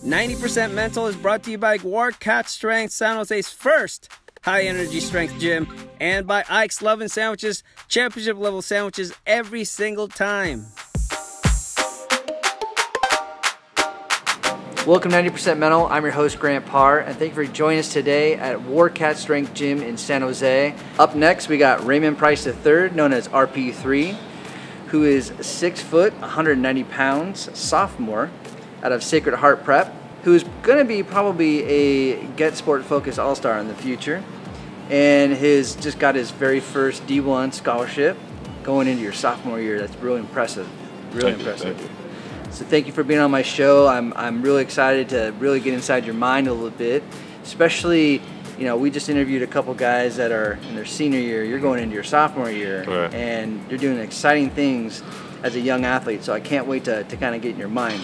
90% Mental is brought to you by Warcat Strength, San Jose's first high-energy strength gym, and by Ike's Lovin' Sandwiches, championship-level sandwiches every single time. Welcome to 90% Mental. I'm your host, Grant Parr, and thank you for joining us today at Warcat Strength Gym in San Jose. Up next, we got Raymond Price III, known as RP3, who is 6 foot, 190 pounds, sophomore, out of Sacred Heart Prep, who is going to be probably a GetSportsFocus All-Star in the future, and has just got his very first D1 scholarship going into your sophomore year. That's really impressive. Really impressive. Thank you. So thank you for being on my show. I'm really excited to really get inside your mind a little bit, especially, you know, we just interviewed a couple guys that are in their senior year. You're going into your sophomore year, right, and you're doing exciting things as a young athlete. So I can't wait to kind of get in your mind.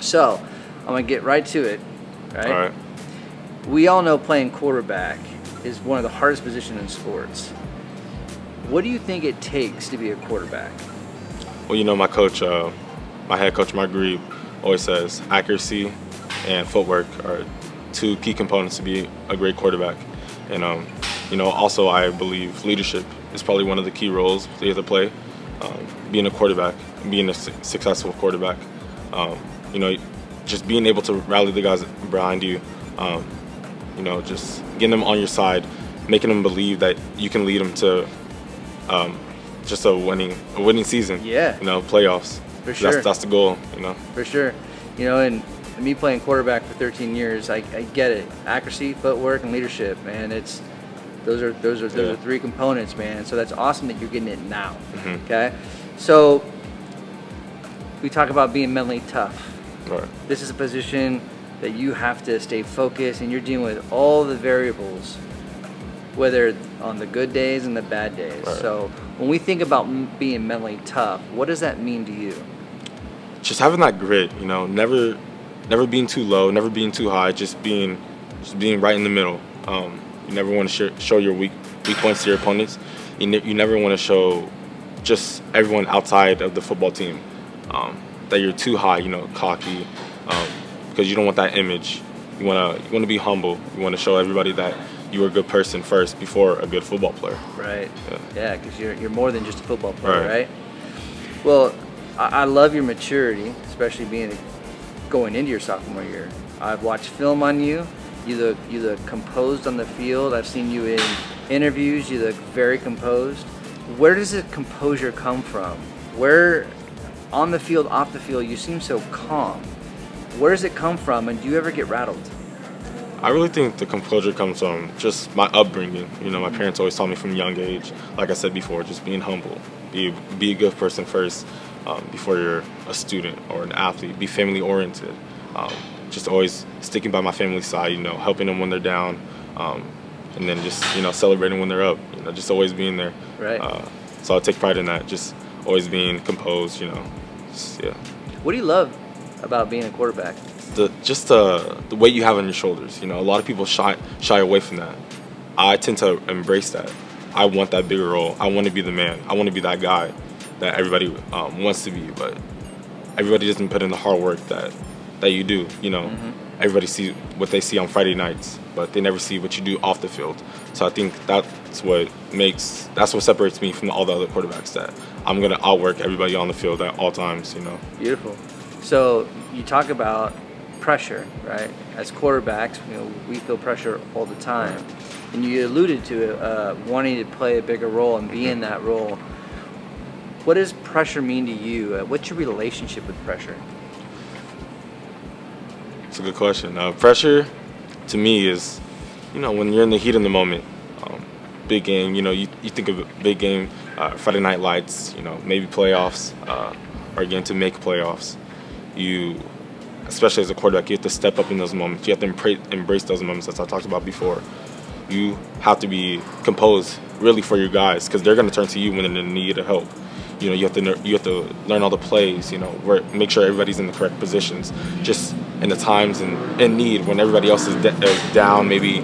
So I'm gonna get right to it. Right? All right. We all know playing quarterback is one of the hardest positions in sports. What do you think it takes to be a quarterback? Well, you know, my coach, my head coach, Mark Grebe, always says accuracy and footwork are two key components to be a great quarterback. And you know, also I believe leadership is probably one of the key roles you have to play. Being a quarterback, being a successful quarterback. You know, just being able to rally the guys behind you, you know, just getting them on your side, making them believe that you can lead them to just a winning season. Yeah. You know, playoffs. For sure. That's the goal, you know. For sure. You know, and me playing quarterback for 13 years, I get it. Accuracy, footwork, and leadership, man. Those are three components, man. So that's awesome that you're getting it now. Mm-hmm. Okay? So we talk about being mentally tough. Right. This is a position that you have to stay focused, and you're dealing with all the variables, whether on the good days and the bad days. Right. So when we think about being mentally tough, what does that mean to you? Just having that grit, you know, never being too low, never being too high, just being right in the middle. You never want to show your weak points to your opponents. You never want to show just everyone outside of the football team that you're too high, you know, cocky, because you don't want that image. You want to be humble. You want to show everybody that you're a good person first before a good football player. Right. Yeah, because you're more than just a football player, right? Well, I love your maturity, especially going into your sophomore year. I've watched film on you. You look composed on the field. I've seen you in interviews. You look very composed. Where does the composure come from? Where, on the field, off the field, you seem so calm. Where does it come from, and do you ever get rattled? I really think the composure comes from just my upbringing. You know, my parents always taught me from a young age, like I said before, just being humble. Be a good person first before you're a student or an athlete. Be family oriented. Just always sticking by my family's side, you know, helping them when they're down, and then just, you know, celebrating when they're up. You know, just always being there. Right. So I take pride in that, just always being composed, you know. Yeah. What do you love about being a quarterback? The weight you have on your shoulders. You know, a lot of people shy away from that. I tend to embrace that. I want that bigger role. I want to be the man. I want to be that guy that everybody wants to be, but everybody doesn't put in the hard work that you do. You know, everybody sees what they see on Friday nights, but they never see what you do off the field. So I think that's what separates me from all the other quarterbacks. That I'm gonna outwork everybody on the field at all times. You know. Beautiful. So you talk about pressure, right? As quarterbacks, you know, we feel pressure all the time, and you alluded to it, wanting to play a bigger role and be in that role. What does pressure mean to you? What's your relationship with pressure? It's a good question. Pressure, to me, is, you know, when you're in the heat of the moment. Big game, you know, you think of a big game, Friday Night Lights, you know, maybe playoffs, or again to make playoffs. You, especially as a quarterback, you have to step up in those moments. You have to embrace those moments, as I talked about before. You have to be composed, really, for your guys, because they're going to turn to you when they're in need of help. You know, you have to learn all the plays. You know, make sure everybody's in the correct positions. Just in the times in need, when everybody else is down, maybe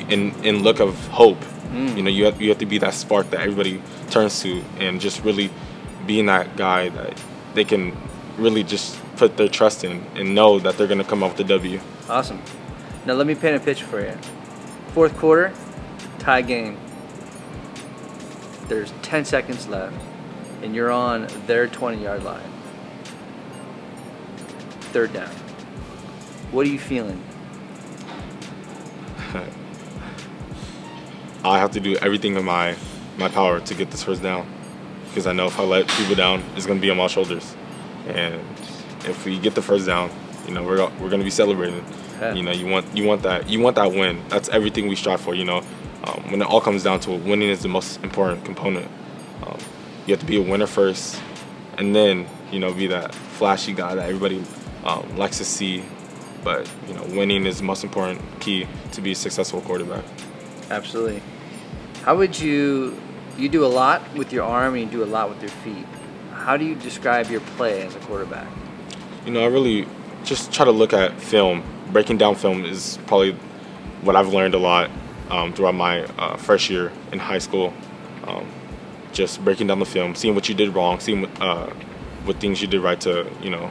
in look of hope. You know, you have to be that spark that everybody turns to, and just really being that guy that they can really just put their trust in and know that they're going to come out with the W. Awesome. Now let me paint a picture for you. Fourth quarter, tie game. There's 10 seconds left, and you're on their 20-yard line. Third down. What are you feeling? I have to do everything in my power to get this first down, because I know if I let people down, it's going to be on my shoulders. And if we get the first down, you know, we're going to be celebrating. Yeah. You know, you want that win. That's everything we strive for. You know, when it all comes down to it, winning is the most important component. You have to be a winner first, and then, you know, be that flashy guy that everybody likes to see. But, you know, winning is the most important key to be a successful quarterback. Absolutely. How would you do a lot with your arm and you do a lot with your feet. How do you describe your play as a quarterback? You know, I really just try to look at film. Breaking down film is probably what I've learned a lot throughout my first year in high school. Just breaking down the film, seeing what you did wrong, seeing what things you did right to, you know,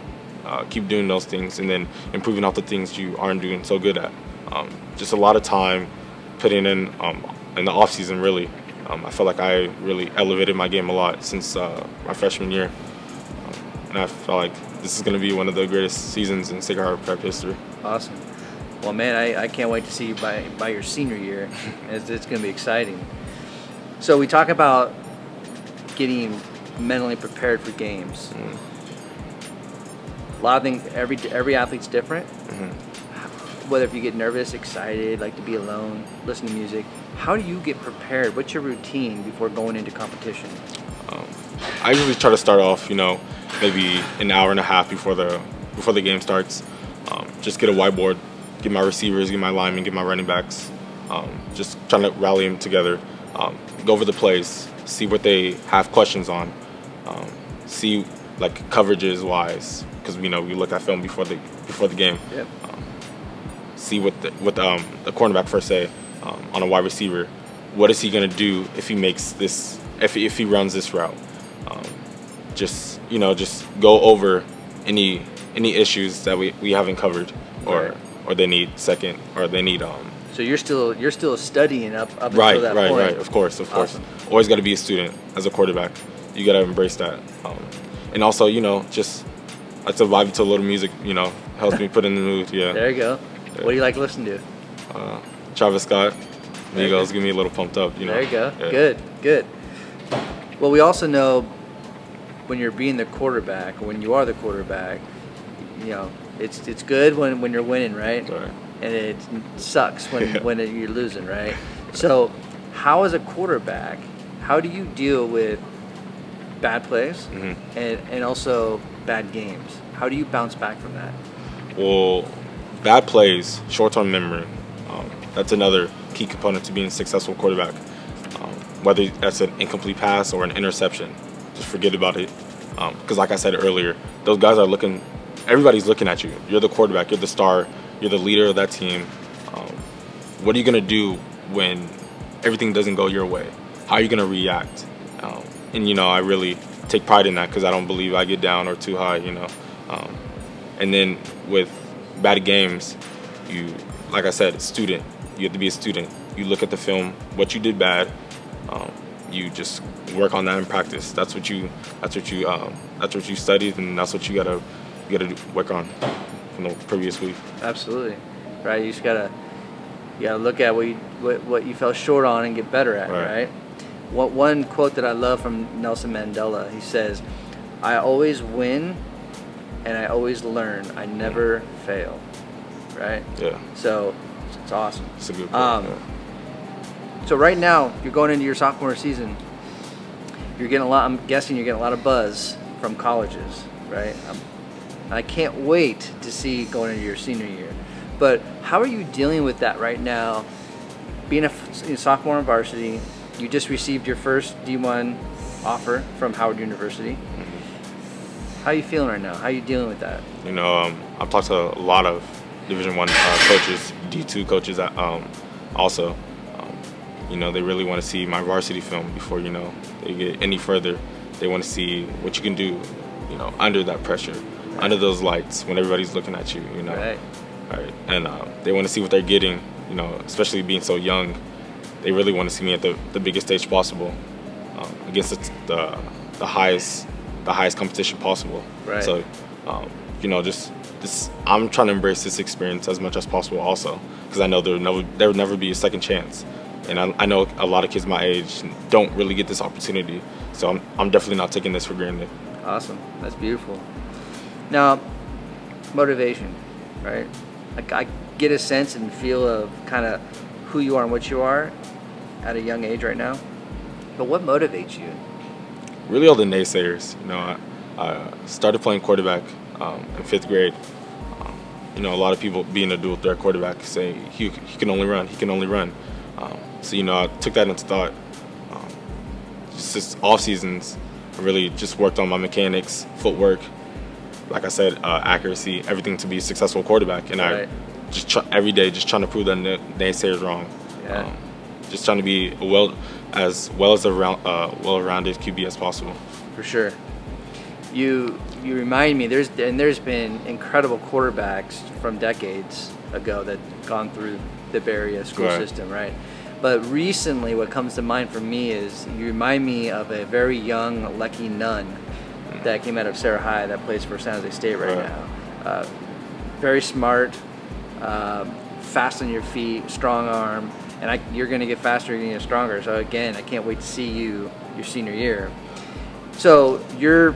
keep doing those things, and then improving out the things you aren't doing so good at. Just a lot of time putting in the off season, really. I felt like I really elevated my game a lot since my freshman year, and I felt like this is going to be one of the greatest seasons in Sacred Heart Prep history. Awesome. Well, man, I can't wait to see you by your senior year. It's going to be exciting. So we talk about getting mentally prepared for games. A lot of things. Every athlete's different. Whether if you get nervous, excited, like to be alone, listen to music. How do you get prepared? What's your routine before going into competition? I usually try to start off, you know, maybe an hour and a half before the game starts. Just get a whiteboard, get my receivers, get my linemen, get my running backs. Just trying to rally them together. Go over the plays, see what they have questions on. See like coverages wise, because you know we look at film before the game. Yep. See what the cornerback first say on a wide receiver. What is he gonna do if he makes this? If he runs this route? Just go over any issues that we haven't covered, or they need second, or they need So you're still studying up right, until that point. Right. Of course. Awesome. Always got to be a student as a quarterback. You got to embrace that, and also, you know, just I like to vibe to a little music. You know, helps me put in the mood. Yeah. There you go. Yeah. What do you like to listen to? Travis Scott, Migos, get me a little pumped up. You know. There you go. Yeah. Good. Well, we also know when you're being the quarterback, or when you are the quarterback, you know, it's good when you're winning, right? Right. And it sucks when you're losing, right? So, how as a quarterback, how do you deal with bad plays and also bad games? How do you bounce back from that? Well, bad plays, short-term memory. That's another key component to being a successful quarterback. Whether that's an incomplete pass or an interception, just forget about it. Because like I said earlier, those guys are looking. Everybody's looking at you. You're the quarterback. You're the star. You're the leader of that team. What are you gonna do when everything doesn't go your way? How are you gonna react? And you know, I really take pride in that because I don't believe I get down or too high. You know, and then with bad games, you, like I said, student. You have to be a student. You look at the film, what you did bad. You just work on that in practice. That's what you studied, and that's what you gotta work on from the previous week. Absolutely, right. You just gotta look at what you fell short on and get better at, right? One quote that I love from Nelson Mandela. He says, "I always win, and I always learn. I never fail." Right? Yeah. So it's awesome. It's a good quote. So right now, you're going into your sophomore season. You're getting I'm guessing you're getting a lot of buzz from colleges, right? I can't wait to see going into your senior year. But how are you dealing with that right now? Being a sophomore in varsity, you just received your first D1 offer from Howard University. How are you feeling right now? How are you dealing with that? You know, I've talked to a lot of Division I coaches, D2 coaches also. You know, they really want to see my varsity film before, you know, they get any further. They want to see what you can do, you know, under that pressure. under those lights when everybody's looking at you, you know. Right. Right. And they want to see what they're getting, you know, especially being so young. They really want to see me at the biggest stage possible, against the highest competition possible. Right. So, you know, just this, I'm trying to embrace this experience as much as possible also, because I know there will never be a second chance. And I know a lot of kids my age don't really get this opportunity. So I'm definitely not taking this for granted. Awesome. That's beautiful. Now, motivation, right? Like, I get a sense and feel of kind of who you are and what you are at a young age right now. But what motivates you? Really all the naysayers. You know, I started playing quarterback in 5th grade. You know, a lot of people being a dual threat quarterback say he can only run, he can only run. So, you know, I took that into thought. Just off seasons, I really just worked on my mechanics, footwork, like I said, accuracy, everything to be a successful quarterback. And right. I just every day just trying to prove that naysayers wrong. Yeah. Just trying to be as well-rounded QB as possible. For sure. You remind me, there's been incredible quarterbacks from decades ago that gone through the Bay Area school system, right? But recently, what comes to mind for me is you remind me of a very young Lecky Nunn that came out of Sarah High that plays for San Jose State right now. Very smart, fast on your feet, strong arm, and you're going to get faster, you're going to get stronger. So again, I can't wait to see you your senior year. So you're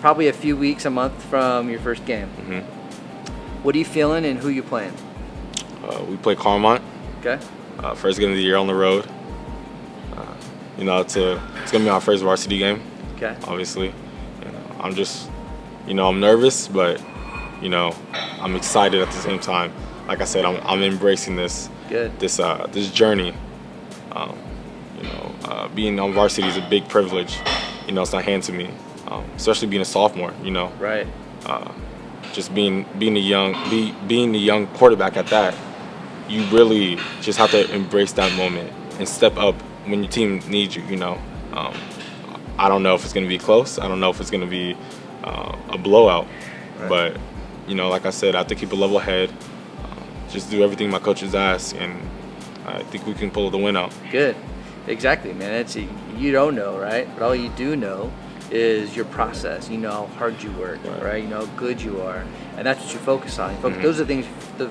probably a few weeks, a month from your first game. Mm-hmm. What are you feeling and who you playing? We play Carmont. Okay. First game of the year on the road. You know, it's gonna be our first varsity game. Okay. Obviously, I'm just, you know, I'm nervous, but you know, I'm excited at the same time. Like I said, I'm embracing this. Good. This journey. You know, being on varsity is a big privilege. You know, it's not handed to me, especially being a sophomore. You know. Right. Just being a young quarterback at that. You really just have to embrace that moment and step up when your team needs you, you know. I don't know if it's going to be close. I don't know if it's going to be a blowout. Right. But, you know, like I said, I have to keep a level head, just do everything my coaches ask, and I think we can pull the win out. Good. Exactly, man. You don't know, right? But all you do know is your process. You know how hard you work, right? You know how good you are, and that's what you focus on. Those are the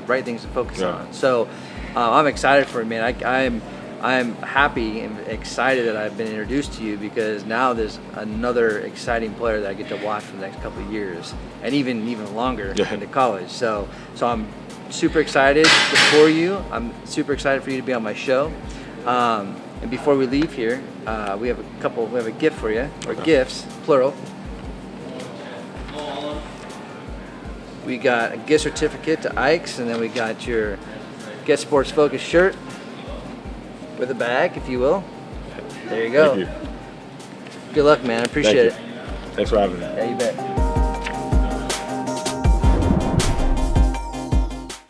right things to focus on. So I'm excited for it, man. I'm happy and excited that I've been introduced to you, because now there's another exciting player that I get to watch for the next couple of years, and even longer into college. So I'm super excited for you. I'm super excited for you to be on my show. And before we leave here, we have a gift for you, or gifts, plural. We got a gift certificate to Ike's, and then we got your GetSportsFocus shirt with a bag, if you will. There you go. Thank you. Good luck, man. I appreciate it. Thanks for having me. Yeah, you bet.